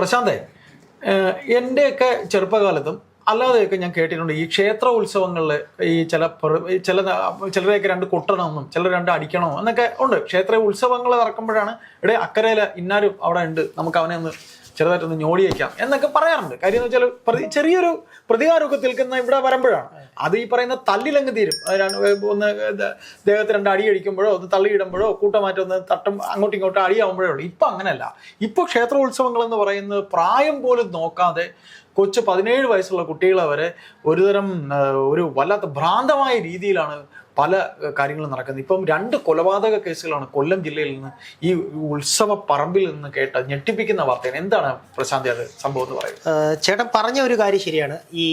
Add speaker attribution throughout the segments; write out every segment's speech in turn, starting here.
Speaker 1: പ്രശാന്തേ, എൻ്റെയൊക്കെ ചെറുപ്പകാലത്തും അല്ലാതെയൊക്കെ ഞാൻ കേട്ടിട്ടുണ്ട് ഈ ക്ഷേത്ര ഉത്സവങ്ങളിൽ ഈ ചിലരെയൊക്കെ രണ്ട് കൊട്ടണമെന്നും ചിലർ രണ്ട് അടിക്കണമെന്നും എന്നൊക്കെ ഉണ്ട്. ക്ഷേത്ര ഉത്സവങ്ങൾ നടക്കുമ്പോഴാണ് ഇവിടെ അക്കരയിൽ ഇന്നാരും അവിടെ ഉണ്ട്, നമുക്ക് അവനെ ഒന്ന് ചെറുതായിട്ടൊന്ന് ഞോടി വയ്ക്കാം എന്നൊക്കെ പറയാറുണ്ട്. കാര്യം എന്ന് വെച്ചാൽ ചെറിയൊരു പ്രതികാരമൊക്കെ നിൽക്കുന്ന ഇവിടെ വരുമ്പോഴാണ് അത് ഈ പറയുന്ന തല്ലിലങ്ങ് തീരും. ഒന്ന് ദേഹത്ത് രണ്ട് അടി അടിക്കുമ്പോഴോ ഒന്ന് തള്ളിയിടുമ്പോഴോ കൂട്ടമാറ്റം ഒന്ന് തട്ടും അങ്ങോട്ടും ഇങ്ങോട്ടും അടിയാവുമ്പോഴേ ഉള്ളൂ. ഇപ്പം അങ്ങനെയല്ല. ഇപ്പോൾ ക്ഷേത്രോത്സവങ്ങൾ എന്ന് പറയുന്നത് പ്രായം പോലും നോക്കാതെ കൊച്ചു 17 വയസ്സുള്ള കുട്ടികളെ വരെ ഒരുതരം ഒരു വല്ലാത്ത ഭ്രാന്തമായ രീതിയിലാണ് പല കാര്യങ്ങളും നടക്കുന്നത്. ഇപ്പം 2 കൊലപാതക കേസുകളാണ് കൊല്ലം ജില്ലയിൽ നിന്ന് ഈ ഉത്സവ പറമ്പിൽ നിന്ന് കേട്ട ഞെട്ടിപ്പിക്കുന്ന വാർത്തയാണ്. എന്താണ് പ്രശാന്തി അത് സംഭവം എന്ന് പറയുന്നത്?
Speaker 2: ചേട്ടൻ പറഞ്ഞ ഒരു കാര്യം ശരിയാണ്. ഈ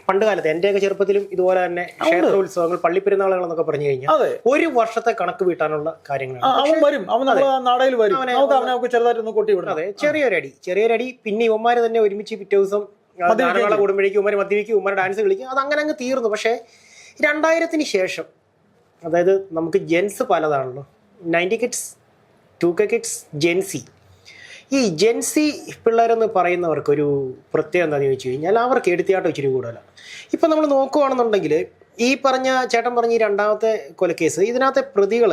Speaker 2: പണ്ട് കാലത്ത് എന്റെയൊക്കെ ചെറുപ്പത്തിലും ഇതുപോലെ തന്നെ ക്ഷേത്രോത്സവങ്ങൾ, പള്ളിപ്പെരുന്നാളുകൾ എന്നൊക്കെ പറഞ്ഞു കഴിഞ്ഞാൽ ഒരു വർഷത്തെ കണക്ക് വീട്ടാനുള്ള കാര്യങ്ങളാണ്.
Speaker 1: അവൻ വരും, അവൻ നാടയിൽ വരും, അവനൊക്കെ ചെറുതായിട്ടൊന്ന് കൊട്ടി വിടും.
Speaker 2: അതെ, ചെറിയൊരടി. പിന്നെ ഇവന്മാര് തന്നെ ഒരുമിച്ച് പിറ്റേ ദിവസം കൂടുമ്പോഴേക്കും ഉമ്മര് മദ്യപിക്കും, ഉമ്മര് ഡാൻസ് കളിക്കും. അത് അങ്ങനെ അങ്ങ് തീർന്നു. പക്ഷേ 2000-ന് ശേഷം, അതായത് നമുക്ക് ജെൻസ് പലതാണല്ലോ, 90 കിഡ്സ്, 2K കിഡ്സ്, ജെൻസി. ഈ ജെൻസി പിള്ളേരെന്ന് പറയുന്നവർക്കൊരു പ്രത്യേകത എന്താണെന്ന് ചോദിച്ചു കഴിഞ്ഞാൽ അവർക്ക് എടുത്തിയാട്ടം ഇച്ചിരി കൂടുതലാണ്. ഇപ്പം നമ്മൾ നോക്കുകയാണെന്നുണ്ടെങ്കിൽ ഈ ചേട്ടൻ പറഞ്ഞ ഈ 2ാമത്തെ കൊലക്കേസ്, ഇതിനകത്തെ പ്രതികൾ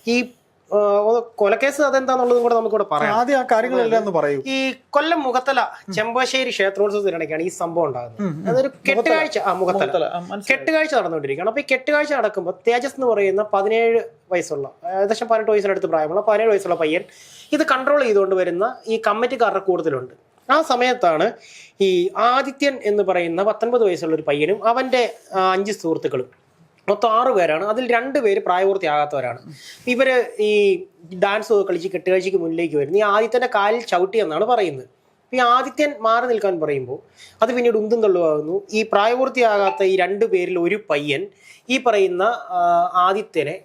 Speaker 2: ഈ കൊലക്കേസ് അതെന്താന്നുള്ളതും കൂടെ നമുക്കിവിടെ പറയാം.
Speaker 1: ആദ്യം ആ കാര്യങ്ങളെല്ലാം ഒന്ന് പറയൂ.
Speaker 2: ഈ കൊല്ലം മുഖത്തല ചെമ്പശ്ശേരി ക്ഷേത്രോത്സവത്തിനിടയ്ക്കാണ് ഈ സംഭവം ഉണ്ടാകുന്നത്. അതൊരു കെട്ടുകാഴ്ച, കെട്ടുകാഴ്ച നടന്നുകൊണ്ടിരിക്കുകയാണ്. അപ്പൊ ഈ കെട്ടുകാഴ്ച നടക്കുമ്പോൾ തേജസ് എന്ന് പറയുന്ന 17 വയസ്സുള്ള, ഏകദേശം 18 വയസ്സിനടുത്ത് പ്രായമുള്ള 17 വയസ്സുള്ള പയ്യൻ ഇത് കൺട്രോൾ ചെയ്തുകൊണ്ട് വരുന്ന ഈ കമ്മിറ്റിക്കാരുടെ കൂടുതലുണ്ട്. ആ സമയത്താണ് ഈ ആദിത്യൻ എന്ന് പറയുന്ന 19 വയസ്സുള്ള ഒരു പയ്യനും അവന്റെ 5 സുഹൃത്തുക്കളും, മൊത്തം 6 പേരാണ്. അതിൽ 2 പേര് പ്രായപൂർത്തിയാകാത്തവരാണ്. ഇവര് ഈ ഡാൻസ് കളിച്ച് കെട്ടുകാഴ്ചയ്ക്ക് മുന്നിലേക്ക് വരുന്നു. ഈ ആദിത്യന്റെ കാലിൽ ചവിട്ടി എന്നാണ് പറയുന്നത്. ഈ ആദിത്യൻ മാറി നിൽക്കാൻ പറയുമ്പോൾ അത് പിന്നീട് ഉന്തും തള്ളുവാകുന്നു. ഈ പ്രായപൂർത്തിയാകാത്ത ഈ 2 പേരിൽ ഒരു പയ്യൻ ഈ പറയുന്ന ആദിത്യന്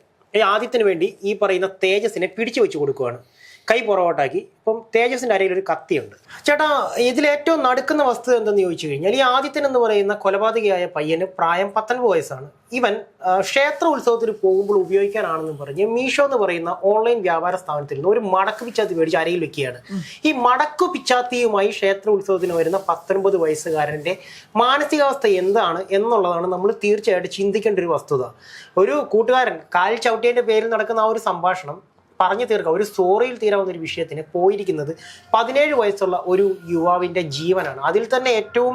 Speaker 2: വേണ്ടി ഈ പറയുന്ന തേജസിനെ പിടിച്ചു വെച്ച് കൊടുക്കുകയാണ്, കൈ പുറകോട്ടാക്കി. ഇപ്പം തേജസിന്റെ അരയിൽ ഒരു കത്തിയുണ്ട്. ചേട്ടാ, ഇതിലേറ്റവും നടുക്കുന്ന വസ്തുത എന്തെന്ന് ചോദിച്ചു കഴിഞ്ഞാൽ ഈ ആദിത്യൻ എന്ന് പറയുന്ന കൊലപാതകയായ പയ്യന് പ്രായം 19 വയസ്സാണ്. ഇവൻ ക്ഷേത്ര ഉത്സവത്തിന് പോകുമ്പോൾ ഉപയോഗിക്കാനാണെന്ന് പറഞ്ഞ് മീഷോ എന്ന് പറയുന്ന ഓൺലൈൻ വ്യാപാര സ്ഥാപനത്തിൽ നിന്ന് ഒരു മടക്ക് പിച്ചാത്തി മേടിച്ച് അരയിൽ വെക്കുകയാണ്. ഈ മടക്കു പിച്ചാത്തിയുമായി ക്ഷേത്ര ഉത്സവത്തിന് വരുന്ന 19 വയസ്സുകാരൻ്റെ മാനസികാവസ്ഥ എന്താണ് എന്നുള്ളതാണ് നമ്മൾ തീർച്ചയായിട്ടും ചിന്തിക്കേണ്ട ഒരു വസ്തുത. ഒരു കൂട്ടുകാരൻ കാൽ ചവിട്ടിയതിൻ്റെ പേരിൽ നടക്കുന്ന ആ ഒരു സംഭാഷണം പറഞ്ഞു തീർക്കാം, ഒരു സ്റ്റോറിയിൽ തീരാവുന്ന ഒരു വിഷയത്തിന് പോയിരിക്കുന്നത് 17 വയസ്സുള്ള ഒരു യുവാവിൻ്റെ ജീവനാണ്. അതിൽ തന്നെ ഏറ്റവും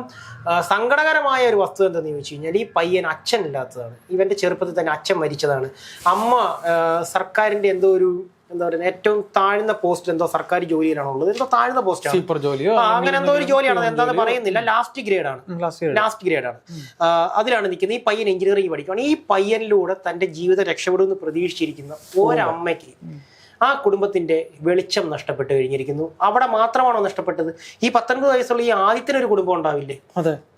Speaker 2: സങ്കടകരമായ ഒരു വസ്തുത എന്താണെന്ന് ചോദിച്ചു കഴിഞ്ഞാൽ ഈ പയ്യൻ അച്ഛനില്ലാത്തതാണ്. ഇവൻ്റെ ചെറുപ്പത്തിൽ തന്നെ അച്ഛൻ മരിച്ചതാണ്. അമ്മ സർക്കാരിൻ്റെ എന്തോ ഒരു എന്താ പറയുക ഏറ്റവും താഴ്ന്ന പോസ്റ്റ്, എന്തോ സർക്കാർ ജോലിയിലാണുള്ളത്, എന്തോ താഴ്ന്ന പോസ്റ്റാണ്, അങ്ങനെ എന്തോ ഒരു ജോലിയാണ്, എന്താണെന്ന് പറയുന്നില്ല. ലാസ്റ്റ് ഗ്രേഡാണ്. അതിലാണ് നിൽക്കുന്നത്. ഈ പയ്യൻ എഞ്ചിനീയറിംഗ് പഠിക്കുകയാണ്. ഈ പയ്യനിലൂടെ തൻ്റെ ജീവിതം രക്ഷപ്പെടുമെന്ന് പ്രതീക്ഷിച്ചിരിക്കുന്ന ഒരമ്മയ്ക്ക് ആ കുടുംബത്തിന്റെ വെളിച്ചം നഷ്ടപ്പെട്ട് കഴിഞ്ഞിരിക്കുന്നു. അവിടെ മാത്രമാണോ നഷ്ടപ്പെട്ടത്? ഈ 19 വയസ്സുള്ള ഈ ആദിത്യനൊരു കുടുംബം ഉണ്ടാവില്ലേ?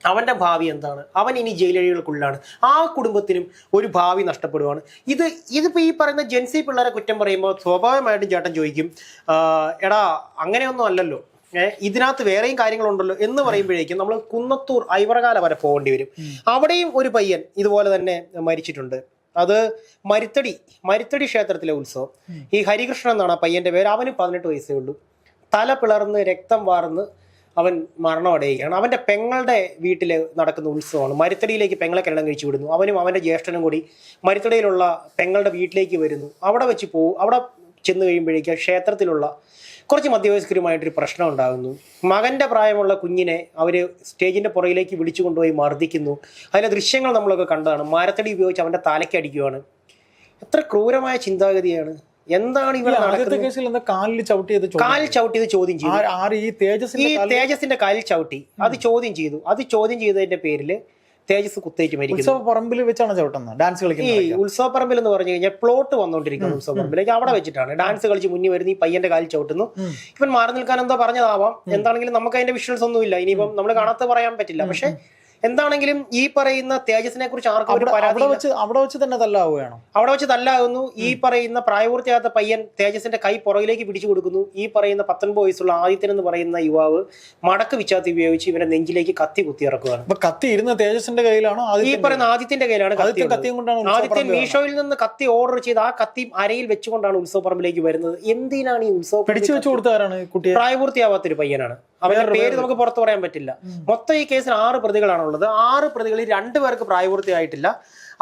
Speaker 2: അവന്റെ ഭാവി എന്താണ്? അവൻ ഇനി ജയിലഴികൾക്കുള്ളിലാണ്. ആ കുടുംബത്തിനും ഒരു ഭാവി നഷ്ടപ്പെടുവാണ്. ഇതിപ്പോ ഈ പറയുന്ന ജെൻസി പിള്ളേരെ കുറ്റം പറയുമ്പോൾ സ്വാഭാവികമായിട്ടും ചേട്ടൻ ചോദിക്കും, എടാ അങ്ങനെയൊന്നും അല്ലല്ലോ, ഇതിനകത്ത് വേറെയും കാര്യങ്ങളുണ്ടല്ലോ എന്ന് പറയുമ്പോഴേക്കും നമ്മൾ കുന്നത്തൂർ ഐവറകാല വരെ പോകേണ്ടി വരും. അവിടെയും ഒരു പയ്യൻ ഇതുപോലെ തന്നെ മരിച്ചിട്ടുണ്ട്. അത് മരുത്തടി ക്ഷേത്രത്തിലെ ഉത്സവം. ഈ ഹരികൃഷ്ണൻ എന്നാണ് ആ പയ്യന്റെ പേര്. അവന് 18 വയസ്സേ ഉള്ളൂ. തല പിളർന്ന് രക്തം വാർന്ന് അവൻ മരണമടയുകയാണ്. അവന്റെ പെങ്ങളുടെ വീട്ടിൽ നടക്കുന്ന ഉത്സവമാണ്. മരുത്തടിയിലേക്ക് പെങ്ങളെ കല്യാണം കഴിച്ചു വിടുന്നു. അവനും അവന്റെ ജ്യേഷ്ഠനും കൂടി മരുത്തടിയിലുള്ള പെങ്ങളുടെ വീട്ടിലേക്ക് വരുന്നു. അവിടെ ചെന്ന് കഴിയുമ്പോഴേക്കും ക്ഷേത്രത്തിലുള്ള കുറച്ച് മധ്യവയസ്കരുമായിട്ടൊരു പ്രശ്നം ഉണ്ടാകുന്നു. മകൻ്റെ പ്രായമുള്ള കുഞ്ഞിനെ അവർ സ്റ്റേജിൻ്റെ പുറകിലേക്ക് വിളിച്ചു കൊണ്ടുപോയി മർദ്ദിക്കുന്നു. അതിലെ ദൃശ്യങ്ങൾ നമ്മളൊക്കെ കണ്ടതാണ്. മരത്തടി ഉപയോഗിച്ച് അവൻ്റെ തലയ്ക്ക് അടിക്കുകയാണ്. എത്ര ക്രൂരമായ ചിന്താഗതിയാണ്! എന്താണ് ഇവിടെ നടക്കുന്നത്?
Speaker 1: കാലിൽ ചവിട്ടിയത്
Speaker 2: ചോദ്യം ചെയ്തു. ഈ തേജസിന്റെ കാലിൽ ചവിട്ടി അത് ചോദ്യം ചെയ്തു. അത് ചോദ്യം ചെയ്തതിന്റെ പേരിൽ തേജസ് കുത്തേറ്റ് മരിക്കുന്നു.
Speaker 1: ഉത്സവപ്പറമ്പിൽ വെച്ചാണ് ചവിട്ടുന്നത്, ഡാൻസ് കളിക്കുന്നത്.
Speaker 2: ഈ ഉത്സവപ്പറമ്പിൽ എന്ന് പറഞ്ഞു കഴിഞ്ഞാൽ പ്ലോട്ട് വന്നുകൊണ്ടിരിക്കുന്ന ഉത്സവപ്പറമ്പിലേക്ക് അവിടെ വെച്ചിട്ടാണ് ഡാൻസ് കളിച്ച് മുന്നിൽ വരുന്ന ഈ പയ്യന്റെ കാലിൽ ചവിട്ടുന്നു. ഇവൻ മാറി നിൽക്കാൻ എന്തോ പറഞ്ഞതാവാം. എന്താണെങ്കിലും നമുക്ക് അതിന്റെ വിഷ്വൽസ് ഒന്നുമില്ല. ഇനിയിപ്പം നമ്മൾ കാണാത്ത പറയാൻ പറ്റില്ല. പക്ഷെ എന്താണെങ്കിലും ഈ പറയുന്ന തേജസിനെ കുറിച്ച് ആർക്കും ഒരു പരാതി
Speaker 1: അവിടെ വെച്ച് തന്നെ തല്ലാവുകയാണോ?
Speaker 2: അവിടെ വെച്ച് തല്ലാകുന്നു. ഈ പറയുന്ന പ്രായപൂർത്തിയാകാത്ത പയ്യൻ തേജസിന്റെ കൈ പുറകിലേക്ക് പിടിച്ചു കൊടുക്കുന്നു. ഈ പറയുന്ന 19 വയസ്സുള്ള ആദിത്യൻ എന്ന് പറയുന്ന യുവാവ് മടക്ക് വിച്ചാത്തി ഉപയോഗിച്ച് ഇവന്റെ നെഞ്ചിലേക്ക് കത്തി കുത്തിയിറക്കുകയാണ്.
Speaker 1: കത്തി ഇരുന്ന തേജസിന്റെ കയ്യിലാണോ?
Speaker 2: ഈ പറയുന്ന ആദിത്യന്റെ കയ്യിലാണ്. ആദിത്യൻ മീഷോയിൽ നിന്ന് കത്തി ഓർഡർ ചെയ്ത് ആ കത്തി അരയിൽ വെച്ചുകൊണ്ടാണ് ഉത്സവപ്പറമ്പിലേക്ക് വരുന്നത്. എന്തിനാണ് ഈ ഉത്സവം?
Speaker 1: പിടിച്ചു വെച്ചു കൊടുത്തവരാണ്?
Speaker 2: പ്രായപൂർത്തിയാവാത്തൊരു പയ്യനാണ്. അവരുടെ പേര് നമുക്ക് പുറത്തു പറയാൻ പറ്റില്ല. മൊത്തം ഈ കേസിൽ 6 പ്രതികളാണുള്ളത്. 6 പ്രതികളിൽ 2 പേർക്ക് പ്രായപൂർത്തിയായിട്ടില്ല.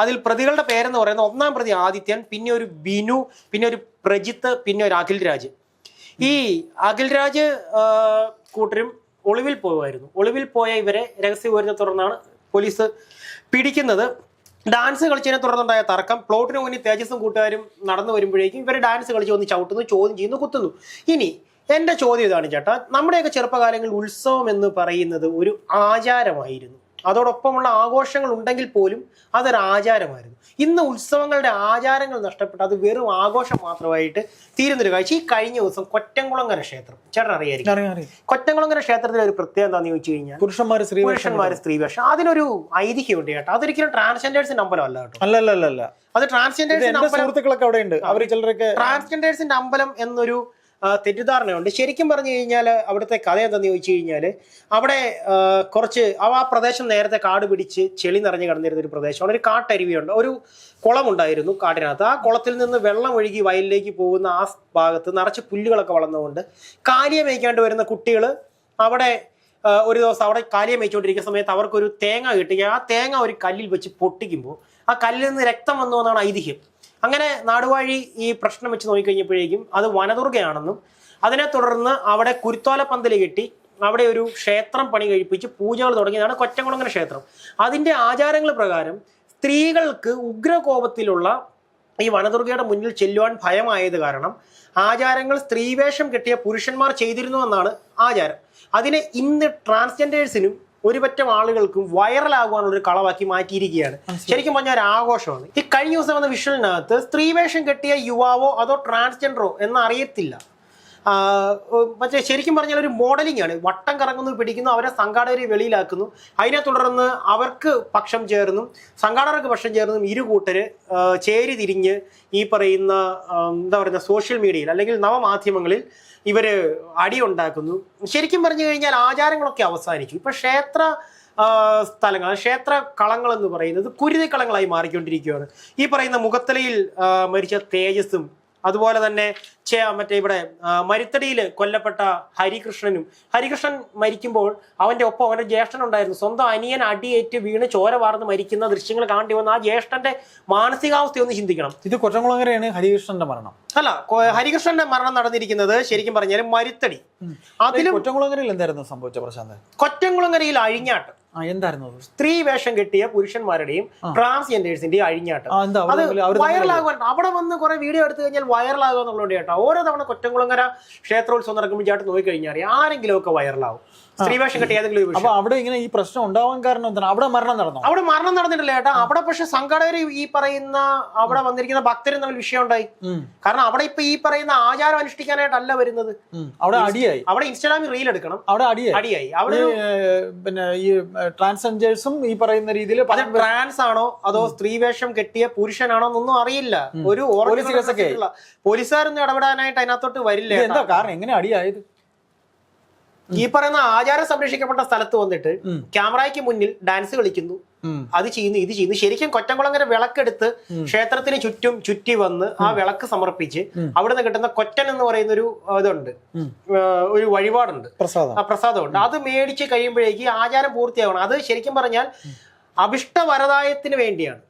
Speaker 2: അതിൽ പ്രതികളുടെ പേരെന്ന് പറയുന്നത് 1-ാം പ്രതി ആദിത്യൻ, പിന്നെ ഒരു ബിനു, പിന്നെ ഒരു പ്രജിത്ത്, പിന്നെ ഒരു അഖിൽ രാജ്. ഈ അഖിൽ രാജ് കൂട്ടരും ഒളിവിൽ പോവുമായിരുന്നു. ഒളിവിൽ പോയ ഇവരെ രഹസ്യ വിവരത്തെ തുടർന്നാണ് പോലീസ് പിടിക്കുന്നത്. ഡാൻസ് കളിച്ചതിനെ തുടർന്നുണ്ടായ തർക്കം, പ്ലോട്ടിന് മുന്നിൽ തേജസും കൂട്ടുകാരും നടന്നു വരുമ്പോഴേക്കും ഇവർ ഡാൻസ് കളിച്ച് വന്ന് ചവിട്ടുന്നു, ചോദ്യം ചെയ്യുന്നു, കുത്തുന്നു. ഇനി എൻ്റെ ചോദ്യം ഇതാണ് ചേട്ടാ, നമ്മുടെയൊക്കെ ചെറുപ്പകാലങ്ങളിൽ ഉത്സവം എന്ന് പറയുന്നത് ഒരു ആചാരമായിരുന്നു. അതോടൊപ്പമുള്ള ആഘോഷങ്ങൾ ഉണ്ടെങ്കിൽ പോലും അതൊരു ആചാരമായിരുന്നു. ഇന്ന് ഉത്സവങ്ങളുടെ ആചാരങ്ങൾ നഷ്ടപ്പെട്ട് അത് വെറും ആഘോഷം മാത്രമായിട്ട് തീരുന്നൊരു കാഴ്ച. ഈ കഴിഞ്ഞ ദിവസം കൊറ്റംകുളങ്ങര ക്ഷേത്രം ചേട്ടൻ അറിയായിരിക്കും. കൊറ്റംകുളങ്ങര ക്ഷേത്രത്തിലെ ഒരു പ്രത്യേകത എന്താണെന്ന് ചോദിച്ചു കഴിഞ്ഞാൽ പുരുഷന്മാര് സ്ത്രീവേഷം. അതിനൊരു ഐതിഹ്യമുണ്ട് ചേട്ടാ. അതൊരിക്കലും ട്രാൻസ്ജെൻഡേഴ്സിന്റെ അമ്പലം അല്ല കേട്ടോ.
Speaker 1: അല്ല
Speaker 2: അത് ട്രാൻസ്ജെൻഡേഴ്സിന്റെ അമ്പലം എന്നൊരു തെറ്റിദ്ധാരണയുണ്ട്. ശരിക്കും പറഞ്ഞു കഴിഞ്ഞാൽ അവിടുത്തെ കഥ എന്താണെന്ന് ചോദിച്ചു കഴിഞ്ഞാൽ അവിടെ കുറച്ച് ആ പ്രദേശം നേരത്തെ കാട് പിടിച്ച് ചെളി നിറഞ്ഞു കിടന്നിരുന്ന ഒരു പ്രദേശമാണ്. ഒരു കാട്ടരുവിയുണ്ട്, ഒരു കുളമുണ്ടായിരുന്നു കാട്ടിനകത്ത്. ആ കുളത്തിൽ നിന്ന് വെള്ളം ഒഴുകി വയലിലേക്ക് പോകുന്ന ആ ഭാഗത്ത് നിറച്ച് പുല്ലുകളൊക്കെ വളർന്നുകൊണ്ട് കാലിയെ മേയ്ക്കാണ്ട് വരുന്ന കുട്ടികൾ അവിടെ ഒരു ദിവസം അവിടെ കാലിയെ മേയിച്ചുകൊണ്ടിരിക്കുന്ന സമയത്ത് അവർക്കൊരു തേങ്ങ കിട്ടി. ആ തേങ്ങ ഒരു കല്ലിൽ വെച്ച് പൊട്ടിക്കുമ്പോൾ ആ കല്ലിൽ നിന്ന് രക്തം വന്നു എന്നാണ് ഐതിഹ്യം. അങ്ങനെ നാടുവാഴി ഈ പ്രശ്നം വെച്ച് നോക്കിക്കഴിഞ്ഞപ്പോഴേക്കും അത് വനദുർഗയാണെന്നും അതിനെ തുടർന്ന് അവിടെ കുരുത്തോല പന്തൽ കെട്ടി അവിടെ ഒരു ക്ഷേത്രം പണി കഴിപ്പിച്ച് പൂജകൾ തുടങ്ങിയതാണ് കൊറ്റംകുളങ്ങര ക്ഷേത്രം. അതിൻ്റെ ആചാരങ്ങൾ പ്രകാരം സ്ത്രീകൾക്ക് ഉഗ്രകോപത്തിലുള്ള ഈ വനദുർഗയുടെ മുന്നിൽ ചെല്ലുവാൻ ഭയമായത് കാരണം ആചാരങ്ങൾ സ്ത്രീവേഷം കെട്ടിയ പുരുഷന്മാർ ചെയ്തിരുന്നു എന്നാണ് ആചാരം. അതിനെ ഇന്ന് ട്രാൻസ്ജെൻഡേഴ്സിനും ഒരുപറ്റം ആളുകൾക്കും വൈറലാകുവാനുള്ള ഒരു കളവാക്കി മാറ്റിയിരിക്കുകയാണ്. ശരിക്കും പറഞ്ഞാൽ ഒരു ആഘോഷമാണ്. ഈ കഴിഞ്ഞ ദിവസം വന്ന വിഷ്വലിനകത്ത് സ്ത്രീവേഷം കെട്ടിയ യുവാവോ അതോ ട്രാൻസ്ജെൻഡറോ എന്ന് അറിയത്തില്ല. മറ്റേ ശരിക്കും പറഞ്ഞാൽ ഒരു മോഡലിംഗ് ആണ്. വട്ടം കറങ്ങുന്നു, പിടിക്കുന്നു, അവരെ സംഘാടകരെ വെളിയിലാക്കുന്നു. അതിനെ തുടർന്ന് അവർക്ക് പക്ഷം ചേർന്നും സംഘാടകർക്ക് പക്ഷം ചേർന്നും ഇരുകൂട്ടര് ചേരി തിരിഞ്ഞ് ഈ പറയുന്ന എന്താ പറയുക സോഷ്യൽ മീഡിയയിൽ അല്ലെങ്കിൽ നവമാധ്യമങ്ങളിൽ ഇവര് അടിയുണ്ടാക്കുന്നു. ശരിക്കും പറഞ്ഞു കഴിഞ്ഞാൽ ആചാരങ്ങളൊക്കെ അവസാനിച്ചു. ഇപ്പൊ ക്ഷേത്ര സ്ഥലങ്ങൾ, ക്ഷേത്ര കളങ്ങൾ എന്ന് പറയുന്നത് കുരുതിക്കളങ്ങളായി മാറിക്കൊണ്ടിരിക്കുകയാണ്. ഈ പറയുന്ന മുഖത്തലയിൽ മരിച്ച തേജസ്സും അതുപോലെ തന്നെ മറ്റേ ഇവിടെ മരുത്തടിയിൽ കൊല്ലപ്പെട്ട ഹരികൃഷ്ണൻ മരിക്കുമ്പോൾ അവന്റെ ഒപ്പം അവന്റെ ജ്യേഷ്ഠൻ ഉണ്ടായിരുന്നു. സ്വന്തം അനിയൻ അടിയേറ്റ് വീണ് ചോര വാർന്ന് മരിക്കുന്ന ദൃശ്യങ്ങൾ കാണേണ്ടി വന്ന ആ ജ്യേഷ്ഠന്റെ മാനസികാവസ്ഥ ഒന്ന് ചിന്തിക്കണം.
Speaker 1: ഇത് കൊറ്റംകുളങ്ങരയാണ് ഹരികൃഷ്ണന്റെ മരണം.
Speaker 2: അല്ല, ഹരികൃഷ്ണന്റെ മരണം നടന്നിരിക്കുന്നത് ശരിക്കും പറഞ്ഞാൽ മരുത്തടി. അതിലും
Speaker 1: കൊറ്റംകുളങ്ങരയിൽ എന്തായിരുന്നു സംഭവിച്ച പ്രശാന്ത്?
Speaker 2: കൊറ്റംകുളങ്ങരയിൽ അഴിഞ്ഞാട്ടം
Speaker 1: എന്തായിരുന്നു?
Speaker 2: സ്ത്രീ വേഷം കെട്ടിയ പുരുഷന്മാരുടെയും ട്രാൻസ്ജെൻഡേഴ്സിന്റെയും അഴിഞ്ഞാട്ടം. അത് വൈറലാകുവാൻ അവിടെ വന്ന് കുറെ വീഡിയോ എടുത്തു കഴിഞ്ഞാൽ വൈറലാകുക എന്നുള്ളത് കേട്ടോ. ഓരോ തവണ കൊറ്റംകുളങ്ങര ക്ഷേത്രോത്സവം നടക്കുമ്പോൾ ചേട്ടൻ നോക്കിക്കഴിഞ്ഞാൽ ആരെങ്കിലും ഒക്കെ വൈറലാവും. സ്ത്രീവേഷം കെട്ടി ഏതെങ്കിലും.
Speaker 1: അപ്പൊ അവിടെ ഇങ്ങനെ ഈ പ്രശ്നം ഉണ്ടാവാൻ കാരണം എന്താണ്? അവിടെ മരണം നടന്നു?
Speaker 2: അവിടെ മരണം നടന്നിട്ടില്ല ചേട്ടാ. അവിടെ പക്ഷെ സംഘാടകർ ഈ പറയുന്ന അവിടെ വന്നിരിക്കുന്ന ഭക്തരും തമ്മിൽ വിഷയം ഉണ്ടായി. കാരണം അവിടെ ഇപ്പൊ ഈ പറയുന്ന ആചാരം അനുഷ്ഠിക്കാനായിട്ടല്ല വരുന്നത്.
Speaker 1: അവിടെ അടിയായി.
Speaker 2: അവിടെ ഇൻസ്റ്റാഗ്രാമിൽ റീൽ എടുക്കണം.
Speaker 1: അവിടെ അടിയായി. അവിടെ പിന്നെ ഈ ട്രാൻസ്ജെൻഡേഴ്സും ഈ പറയുന്ന രീതിയിൽ
Speaker 2: ട്രാൻസ് ആണോ അതോ സ്ത്രീവേഷം കെട്ടിയ പുരുഷനാണോ എന്നൊന്നും അറിയില്ല. ഒരു പോലീസുകാരൊന്നും ഇടപെടാനായിട്ട് അതിനകത്തോട്ട് വരില്ല.
Speaker 1: എന്താ കാരണം? എങ്ങനെ അടിയായത്?
Speaker 2: ഈ പറയുന്ന ആചാരം സംരക്ഷിക്കപ്പെട്ട സ്ഥലത്ത് വന്നിട്ട് ക്യാമറയ്ക്ക് മുന്നിൽ ഡാൻസ് കളിക്കുന്നു, അത് ചെയ്യുന്നു, ഇത് ചെയ്യുന്നു. ശരിക്കും കൊറ്റംകുളങ്ങര വിളക്കെടുത്ത് ക്ഷേത്രത്തിന് ചുറ്റും ചുറ്റി വന്ന് ആ വിളക്ക് സമർപ്പിച്ച് അവിടുന്ന് കിട്ടുന്ന കൊറ്റൻ എന്ന് പറയുന്ന ഒരു ഇതുണ്ട്, ഒരു വഴിപാടുണ്ട്, പ്രസാദമുണ്ട്. അത് മേടിച്ച് കഴിയുമ്പോഴേക്ക് ആചാരം പൂർത്തിയാവണം. അത് ശരിക്കും പറഞ്ഞാൽ അഭിഷ്ടവരദായത്തിന് വേണ്ടിയാണ്.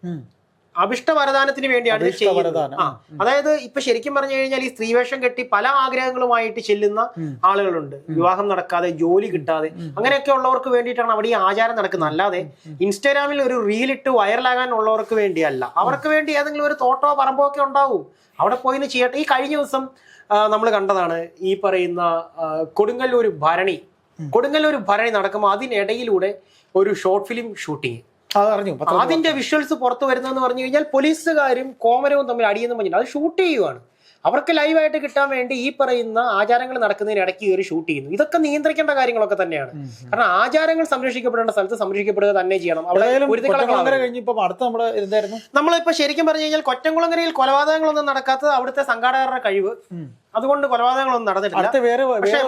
Speaker 2: അഭിഷ്ടവരദാനത്തിന് വേണ്ടിയാണ് ഇത് ചെയ്യുന്നത്. അതായത് ഇപ്പൊ ശരിക്കും പറഞ്ഞു കഴിഞ്ഞാൽ ഈ സ്ത്രീവേഷം കെട്ടി പല ആഗ്രഹങ്ങളുമായിട്ട് ചെല്ലുന്ന ആളുകളുണ്ട്. വിവാഹം നടക്കാതെ, ജോലി കിട്ടാതെ, അങ്ങനെയൊക്കെ ഉള്ളവർക്ക് വേണ്ടിയിട്ടാണ് അവിടെ ഈ ആചാരം നടക്കുന്നത്. അല്ലാതെ ഇൻസ്റ്റാഗ്രാമിൽ ഒരു റീലിട്ട് വൈറലാകാനുള്ളവർക്ക് വേണ്ടിയല്ല. അവർക്ക് വേണ്ടി ഏതെങ്കിലും ഒരു തോട്ടോ പറമ്പോ ഒക്കെ ഉണ്ടാവും. അവിടെ പോയിന്ന് ചെയ്യട്ടെ. ഈ കഴിഞ്ഞ ദിവസം നമ്മൾ കണ്ടതാണ് ഈ പറയുന്ന കൊടുങ്ങല്ലൂർ ഭരണി നടക്കുമ്പോൾ അതിനിടയിലൂടെ ഒരു ഷോർട്ട് ഫിലിം ഷൂട്ടിങ്. അതിന്റെ വിഷ്വൽസ് പുറത്തു വരുന്നതെന്ന് പറഞ്ഞു കഴിഞ്ഞാൽ പോലീസുകാരും കോമരവും തമ്മിൽ അടിയെന്ന് പറഞ്ഞിട്ട് അത് ഷൂട്ട് ചെയ്യുവാണ്. അവർക്ക് ലൈവായിട്ട് കിട്ടാൻ വേണ്ടി ഈ പറയുന്ന ആചാരങ്ങൾ നടക്കുന്നതിന് ഇടയ്ക്ക് കയറി ഷൂട്ട് ചെയ്യുന്നു. ഇതൊക്കെ നിയന്ത്രിക്കേണ്ട കാര്യങ്ങളൊക്കെ തന്നെയാണ്. കാരണം ആചാരങ്ങൾ സംരക്ഷിക്കപ്പെടേണ്ട സ്ഥലത്ത് സംരക്ഷിക്കപ്പെടുക തന്നെ ചെയ്യണം. നമ്മളിപ്പോ ശരിക്കും പറഞ്ഞു കഴിഞ്ഞാൽ കൊറ്റംകുളങ്ങരയിൽ കൊലപാതകങ്ങളൊന്നും നടക്കാത്തത് അവിടുത്തെ സംഘാടകരുടെ കഴിവ്. അതുകൊണ്ട് കൊലപാതകങ്ങളൊന്നും നടന്നിട്ടില്ല. പക്ഷേ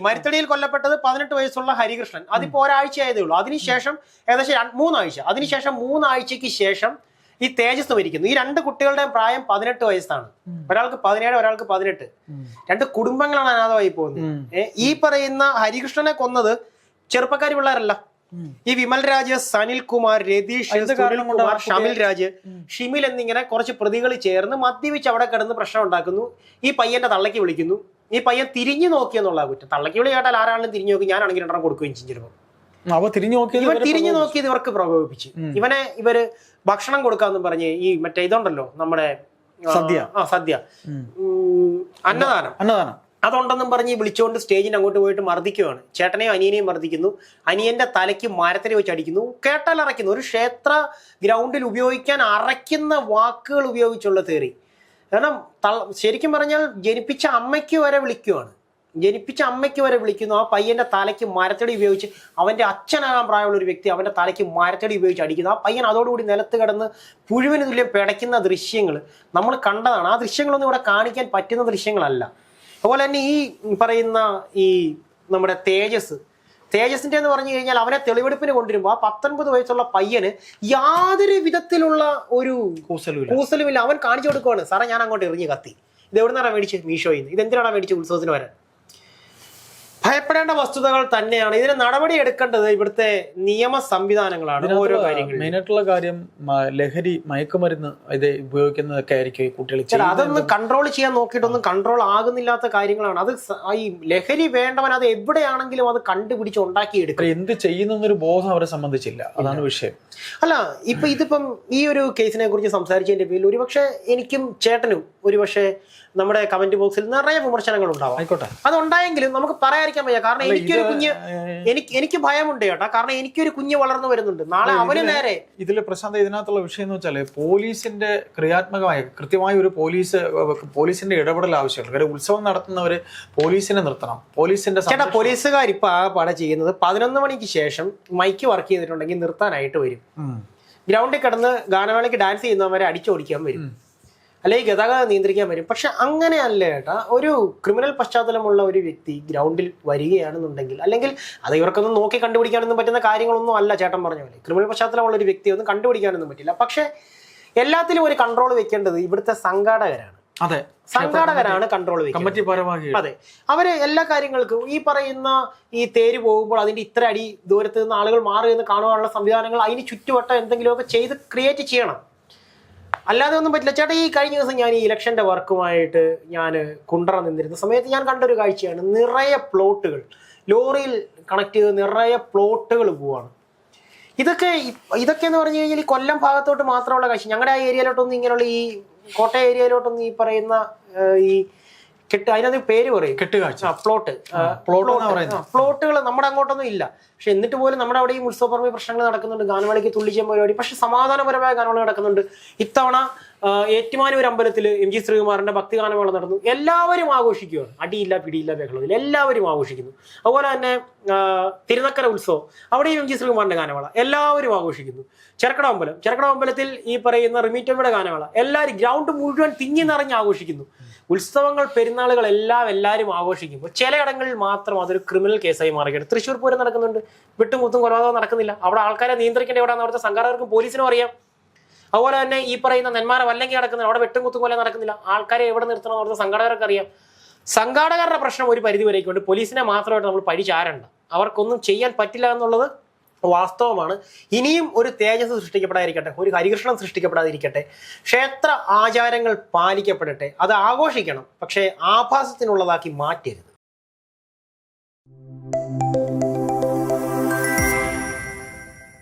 Speaker 2: മരുത്തടിയിൽ കൊല്ലപ്പെട്ടത് 18 വയസ്സുള്ള ഹരികൃഷ്ണൻ. അതിപ്പോ ഒരാഴ്ച ആയതേ ഉള്ളൂ. അതിനുശേഷം ഏകദേശം 3 ആഴ്ച, അതിനുശേഷം 3 ആഴ്ചക്ക് ശേഷം ഈ തേജസ് മരിക്കുന്നു. ഈ രണ്ട് കുട്ടികളുടെയും പ്രായം 18 വയസ്സാണ്. ഒരാൾക്ക് 17, ഒരാൾക്ക് 18. രണ്ട് കുടുംബങ്ങളാണ് അനാഥമായി പോകുന്നത്. ഈ പറയുന്ന ഹരികൃഷ്ണനെ കൊന്നത് ചെറുപ്പക്കാരി പിള്ളേരല്ല. ഈ വിമൽ രാജ്, സനിൽ കുമാർ, രതീഷ്, സുനിൽകുമാർ, ഷമിൽ രാജ്, ഷിമിൽ എന്നിങ്ങനെ കുറച്ച് പ്രതികൾ ചേർന്ന് മദ്യപിച്ച് അവിടെ കിടന്ന് പ്രശ്നം ഉണ്ടാക്കുന്നു. ഈ പയ്യന്റെ തള്ളയ്ക്ക് വിളിക്കുന്നു. ഈ പയ്യൻ തിരിഞ്ഞു നോക്കിയെന്നുള്ള കുറ്റം. തള്ളയ്ക്ക് വിളി കേട്ടാൽ ആരാണെങ്കിലും തിരിഞ്ഞു നോക്കി, ഞാനാണെങ്കിൽ 2 കൊടുക്കുകയും ചെയ്യും. ചിലപ്പോൾ തിരിഞ്ഞു നോക്കിയത് ഇവർക്ക് പ്രകോപിപ്പിച്ച് ഇവര് ഭക്ഷണം കൊടുക്കാന്ന് പറഞ്ഞ് ഈ മറ്റേ ഇതുണ്ടല്ലോ നമ്മുടെ സദ്യ അന്നദാനം അതുണ്ടെന്നും പറഞ്ഞ് വിളിച്ചുകൊണ്ട് സ്റ്റേജിന് അങ്ങോട്ട് പോയിട്ട് മർദ്ദിക്കുകയാണ്. ചേട്ടനെയും അനിയനെയും മർദ്ദിക്കുന്നു. അനിയന്റെ തലയ്ക്ക് മരത്തിൽ വെച്ച് അടിക്കുന്നു. കേട്ടാൽ അറയ്ക്കുന്നു. ഒരു ക്ഷേത്ര ഗ്രൗണ്ടിൽ ഉപയോഗിക്കാൻ അറയ്ക്കുന്ന വാക്കുകൾ ഉപയോഗിച്ചുള്ള തേറി. കാരണം ശരിക്കും പറഞ്ഞാൽ ജനിപ്പിച്ച അമ്മയ്ക്ക് വരെ വിളിക്കുന്നു. ആ പയ്യന്റെ തലയ്ക്ക് മരത്തടി ഉപയോഗിച്ച്, അവന്റെ അച്ഛനാകാൻ പ്രായമുള്ള ഒരു വ്യക്തി അവന്റെ തലയ്ക്ക് മരത്തടി ഉപയോഗിച്ച് അടിക്കുന്നു. ആ പയ്യൻ അതോടുകൂടി നിലത്ത് കിടന്ന് പുഴുവിന് തുല്യം പിടയ്ക്കുന്ന ദൃശ്യങ്ങൾ നമ്മൾ കണ്ടതാണ്. ആ ദൃശ്യങ്ങളൊന്നും ഇവിടെ കാണിക്കാൻ പറ്റുന്ന ദൃശ്യങ്ങളല്ല. അതുപോലെ തന്നെ ഈ പറയുന്ന ഈ നമ്മുടെ തേജസിന്റെ എന്ന് പറഞ്ഞു കഴിഞ്ഞാൽ അവനെ തെളിവെടുപ്പിന് കൊണ്ടുവരുമ്പോൾ ആ 19 വയസ്സുള്ള പയ്യന് യാതൊരു വിധത്തിലുള്ള ഒരു കൂസലുമില്ല. അവൻ കാണിച്ചു കൊടുക്കുവാണ്, സാറേ ഞാൻ അങ്ങോട്ട് എറിഞ്ഞ് കത്തി. ഇത് എവിടെ നിന്നാണ് മേടിച്ച്? മീഷോയിൽ നിന്ന്. ഇതെന്തിനാണ് മേടിച്ച് ഉത്സവത്തിന് വരാൻ? ഭയപ്പെടേണ്ട വസ്തുതകൾ തന്നെയാണ്. ഇതിന് നടപടി എടുക്കേണ്ടത് ഇവിടുത്തെ നിയമ സംവിധാനങ്ങളാണ്. ഓരോ കാര്യങ്ങളും
Speaker 1: മെയിനായിട്ടുള്ള കാര്യം ലഹരി, മയക്കുമരുന്ന് ഇത് ഉപയോഗിക്കുന്നതൊക്കെ ആയിരിക്കും ഈ കുട്ടികൾ.
Speaker 2: അതൊന്നും കൺട്രോൾ ചെയ്യാൻ നോക്കിയിട്ടൊന്നും കൺട്രോൾ ആകുന്നില്ലാത്ത കാര്യങ്ങളാണ്. അത് ഈ ലഹരി വേണ്ടവൻ അത് എവിടെയാണെങ്കിലും അത് കണ്ടുപിടിച്ച് ഉണ്ടാക്കിയെടുക്കും.
Speaker 1: എന്ത് ചെയ്യുന്നൊരു ബോധം അവരെ സംബന്ധിച്ചില്ല. അതാണ് വിഷയം.
Speaker 2: അല്ല, ഇതിപ്പം ഈ ഒരു കേസിനെ കുറിച്ച് സംസാരിച്ചതിന്റെ പേരിൽ ഒരുപക്ഷെ എനിക്കും ചേട്ടനും ഒരുപക്ഷെ നമ്മുടെ കമന്റ് ബോക്സിൽ നിറയെ വിമർശനങ്ങൾ ഉണ്ടാവും.
Speaker 1: ആയിക്കോട്ടെ,
Speaker 2: അതുണ്ടായെങ്കിലും നമുക്ക് പറയാതിരിക്കാൻ വയ്യ. കാരണം എനിക്കൊരു കുഞ്ഞ്, എനിക്ക് ഭയമുണ്ട് ചേട്ടാ. കാരണം എനിക്കൊരു കുഞ്ഞ് വളർന്നു വരുന്നുണ്ട്. നാളെ അവന് നേരെ
Speaker 1: ഇതില് പ്രശാന്ത്, ഇതിനകത്തുള്ള വിഷയം എന്ന് വെച്ചാല് പോലീസിന്റെ ക്രിയാത്മകമായ കൃത്യമായ ഒരു പോലീസിന്റെ ഇടപെടൽ ആവശ്യമുണ്ട്. കാര്യം ഉത്സവം നടത്തുന്നവര് പോലീസിനെ നിർത്തണം.
Speaker 2: ചേട്ടാ, പോലീസുകാർ ഇപ്പൊ ആ പട ചെയ്യുന്നത് 11 മണിക്ക് ശേഷം മൈക്ക് വർക്ക് ചെയ്തിട്ടുണ്ടെങ്കിൽ നിർത്താനായിട്ട് വരും. ഗ്രൗണ്ടിൽ കിടന്ന് ഗാനമേളയ്ക്ക് ഡാൻസ് ചെയ്യുന്നവരെ അടിച്ചോടിക്കാൻ വരും, അല്ലെങ്കിൽ ഗതാഗതം നിയന്ത്രിക്കാൻ വരും. പക്ഷെ അങ്ങനെയല്ല ചേട്ടാ. ഒരു ക്രിമിനൽ പശ്ചാത്തലമുള്ള ഒരു വ്യക്തി ഗ്രൗണ്ടിൽ വരികയാണെന്നുണ്ടെങ്കിൽ, അല്ലെങ്കിൽ അത് ഇവർക്കൊന്നും നോക്കി കണ്ടുപിടിക്കാനൊന്നും പറ്റുന്ന കാര്യങ്ങളൊന്നും അല്ല. ചേട്ടൻ പറഞ്ഞ പോലെ ക്രിമിനൽ പശ്ചാത്തലമുള്ള ഒരു വ്യക്തിയെ ഒന്നും കണ്ടുപിടിക്കാനൊന്നും പറ്റില്ല. പക്ഷെ എല്ലാത്തിലും ഒരു കൺട്രോൾ വെക്കേണ്ടത് ഇവിടുത്തെ സംഘാടകരാണ്. സംഘാടകരാണ് കൺട്രോൾ വെക്കുന്നത്. അതെ, അവര് എല്ലാ കാര്യങ്ങൾക്കും ഈ പറയുന്ന ഈ തേര് പോകുമ്പോൾ അതിന്റെ ഇത്ര അടി ദൂരത്ത് നിന്ന് ആളുകൾ മാറി എന്ന് കാണുവാനുള്ള സംവിധാനങ്ങൾ അതിന് ചുറ്റുവട്ടം എന്തെങ്കിലുമൊക്കെ ചെയ്ത് ക്രിയേറ്റ് ചെയ്യണം. അല്ലാതെ ഒന്നും പറ്റില്ല. ചേട്ടാ, ഈ കഴിഞ്ഞ ദിവസം ഞാൻ ഈ ഇലക്ഷന്റെ വർക്കുമായിട്ട് ഞാൻ കുണ്ടറ നിന്നിരുന്ന സമയത്ത് ഞാൻ കണ്ടൊരു കാഴ്ചയാണ്. നിറയെ പ്ലോട്ടുകൾ, ലോറിയിൽ കണക്ട് ചെയ്ത് നിറയെ പ്ലോട്ടുകൾ പോവാണ്. ഇതൊക്കെ എന്ന് പറഞ്ഞു കഴിഞ്ഞാൽ ഈ കൊല്ലം ഭാഗത്തോട്ട് മാത്രമുള്ള കാഴ്ച. ഞങ്ങളുടെ ആ ഏരിയയിലോട്ടൊന്നും ഇങ്ങനെയുള്ള ഈ കോട്ടയം ഏരിയയിലോട്ടൊന്നും ഈ പറയുന്ന ഈ അതിനകത്ത് പേര് പറയും കെട്ടുകാഴ്ച, പ്ലോട്ടുകൾ നമ്മുടെ അങ്ങോട്ടൊന്നും ഇല്ല. പക്ഷെ എന്നിട്ട് പോലും നമ്മുടെ അവിടെ ഈ ഉത്സവപരമായ പ്രശ്നങ്ങൾ നടക്കുന്നുണ്ട്. ഗാനമേളയ്ക്ക് തുള്ളിച്ച പരിപാടി, പക്ഷെ സമാധാനപരമായ ഗാനമേള നടക്കുന്നുണ്ട്. ഇത്തവണ ഏറ്റുമാനൂർ അമ്പലത്തിൽ MG ശ്രീകുമാറിന്റെ ഭക്തി ഗാനമേള നടന്നു. എല്ലാവരും ആഘോഷിക്കുകയാണ്. അടിയില്ല, പിടിയില്ല, ബഹളമില്ല, എല്ലാവരും ആഘോഷിക്കുന്നു. അതുപോലെ തന്നെ തിരുനക്കര ഉത്സവം, അവിടെയും MG ശ്രീകുമാറിന്റെ ഗാനമേള എല്ലാവരും ആഘോഷിക്കുന്നു. ചെറുക്കട അമ്പലത്തിൽ ഈ പറയുന്ന റിമീറ്റമ്മയുടെ ഗാനമേള എല്ലാവരും ഗ്രൗണ്ട് മുഴുവൻ തിങ്ങി നിറഞ്ഞ് ആഘോഷിക്കുന്നു. ഉത്സവങ്ങൾ, പെരുന്നാളുകൾ എല്ലാവരും ആഘോഷിക്കുമ്പോൾ ചിലയിടങ്ങളിൽ മാത്രം അതൊരു ക്രിമിനൽ കേസായി മാറുകയാണ്. തൃശ്ശൂർ പൂരം നടക്കുന്നുണ്ട്, വെട്ടുമുത്തും കൊലപാതകവും നടക്കുന്നില്ല. അവിടെ ആൾക്കാരെ നിയന്ത്രിക്കേണ്ട എവിടെയാണെന്ന് അവിടുത്തെ സംഘാടകർക്കും പോലീസിനും അറിയാം. അതുപോലെ തന്നെ ഈ പറയുന്ന നെന്മാറ വല്ലങ്കി നടക്കുന്നില്ല, അവിടെ വെട്ടും കുത്തും കൊല നടക്കുന്നില്ല. ആൾക്കാരെ എവിടെ നിർത്തണം അവിടുത്തെ സംഘാടകർക്ക് അറിയാം. സംഘാടകരുടെ പ്രശ്നം ഒരു പരിധി വരേക്കുണ്ട്. പോലീസിനെ മാത്രമായിട്ട് നമ്മൾ പഴിചാരണ്ട. അവർക്കൊന്നും ചെയ്യാൻ പറ്റില്ല എന്നുള്ളത് വാസ്തവമാണ്. ഇനിയും ഒരു തേജസ് സൃഷ്ടിക്കപ്പെടാതിരിക്കട്ടെ, ഒരു ഹരികൃഷ്ണൻ സൃഷ്ടിക്കപ്പെടാതിരിക്കട്ടെ. ക്ഷേത്ര ആചാരങ്ങൾ പാലിക്കപ്പെടട്ടെ. അത് ആഘോഷിക്കണം, പക്ഷേ ആഭാസത്തിനുള്ളതാക്കി മാറ്റരുത്.